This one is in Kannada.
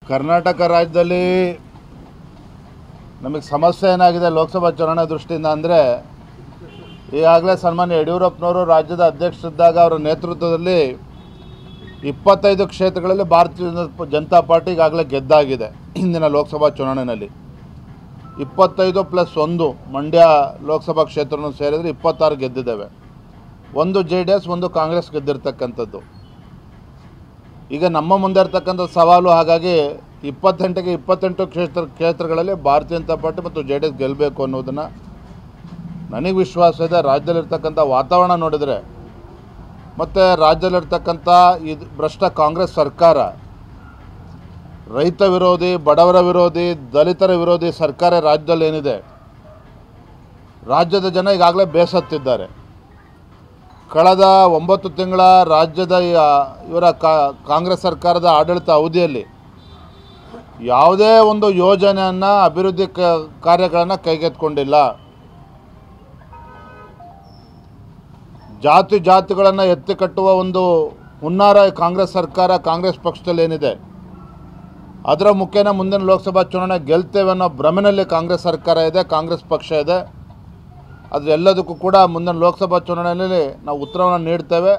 ಕರ್ನಾಟಕ ರಾಜ್ಯದಲ್ಲಿ ನಮಗೆ ಸಮಸ್ಯೆ ಏನಾಗಿದೆ ಲೋಕಸಭಾ ಚುನಾವಣೆ ದೃಷ್ಟಿಯಿಂದ ಅಂದರೆ, ಈಗಾಗಲೇ ಸನ್ಮಾನ್ಯ ಯಡಿಯೂರಪ್ಪನವರು ರಾಜ್ಯದ ಅಧ್ಯಕ್ಷರಿದ್ದಾಗ ಅವರ ನೇತೃತ್ವದಲ್ಲಿ 25 ಕ್ಷೇತ್ರಗಳಲ್ಲಿ ಭಾರತೀಯ ಜನತಾ ಪಾರ್ಟಿ ಈಗಾಗಲೇ ಗೆದ್ದಾಗಿದೆ. ಹಿಂದಿನ ಲೋಕಸಭಾ ಚುನಾವಣೆಯಲ್ಲಿ 25+1 ಮಂಡ್ಯ ಲೋಕಸಭಾ ಕ್ಷೇತ್ರವನ್ನು ಸೇರಿದರೆ 26 ಗೆದ್ದಿದ್ದೇವೆ. ಒಂದು JDS, ಒಂದು ಕಾಂಗ್ರೆಸ್ ಗೆದ್ದಿರ್ತಕ್ಕಂಥದ್ದು. ಈಗ ನಮ್ಮ ಮುಂದೆ ಇರ್ತಕ್ಕಂಥ ಸವಾಲು, ಹಾಗಾಗಿ 28ಕ್ಕೆ 28 ಕ್ಷೇತ್ರಗಳಲ್ಲಿ ಭಾರತೀಯ ಜನತಾ ಪಾರ್ಟಿ ಮತ್ತು JDS ಗೆಲ್ಲಬೇಕು ಅನ್ನೋದನ್ನು ನನಗೆ ವಿಶ್ವಾಸ ಇದೆ. ರಾಜ್ಯದಲ್ಲಿರ್ತಕ್ಕಂಥ ವಾತಾವರಣ ನೋಡಿದರೆ ಮತ್ತು ರಾಜ್ಯದಲ್ಲಿರ್ತಕ್ಕಂಥ ಇದು ಭ್ರಷ್ಟ ಕಾಂಗ್ರೆಸ್ ಸರ್ಕಾರ, ರೈತ ವಿರೋಧಿ, ಬಡವರ ವಿರೋಧಿ, ದಲಿತರ ವಿರೋಧಿ ಸರ್ಕಾರ ರಾಜ್ಯದಲ್ಲಿ ಏನಿದೆ, ರಾಜ್ಯದ ಜನ ಈಗಾಗಲೇ ಬೇಸತ್ತಿದ್ದಾರೆ. ಕಳೆದ 9 ತಿಂಗಳ ರಾಜ್ಯದ ಇವರ ಕಾಂಗ್ರೆಸ್ ಸರ್ಕಾರದ ಆಡಳಿತ ಅವಧಿಯಲ್ಲಿ ಯಾವುದೇ ಒಂದು ಯೋಜನೆಯನ್ನು, ಅಭಿವೃದ್ಧಿ ಕಾರ್ಯಗಳನ್ನು ಕೈಗೆತ್ತಿಕೊಂಡಿಲ್ಲ. ಜಾತಿಗಳನ್ನು ಎತ್ತಿ ಕಟ್ಟುವ ಒಂದು ಹುನ್ನಾರ ಕಾಂಗ್ರೆಸ್ ಸರ್ಕಾರ, ಕಾಂಗ್ರೆಸ್ ಪಕ್ಷದಲ್ಲಿ ಏನಿದೆ, ಅದರ ಮುಖೇನ ಮುಂದಿನ ಲೋಕಸಭಾ ಚುನಾವಣೆ ಗೆಲ್ತೇವೆ ಅನ್ನೋ ಭ್ರಮೆಯಲ್ಲಿ ಕಾಂಗ್ರೆಸ್ ಸರ್ಕಾರ ಇದೆ, ಕಾಂಗ್ರೆಸ್ ಪಕ್ಷ ಇದೆ. ಅದೆಲ್ಲದಕ್ಕೂ ಕೂಡ ಮುಂದಿನ ಲೋಕಸಭಾ ಚುನಾವಣೆಯಲ್ಲಿ ನಾವು ಉತ್ತರವನ್ನು ನೀಡ್ತೇವೆ.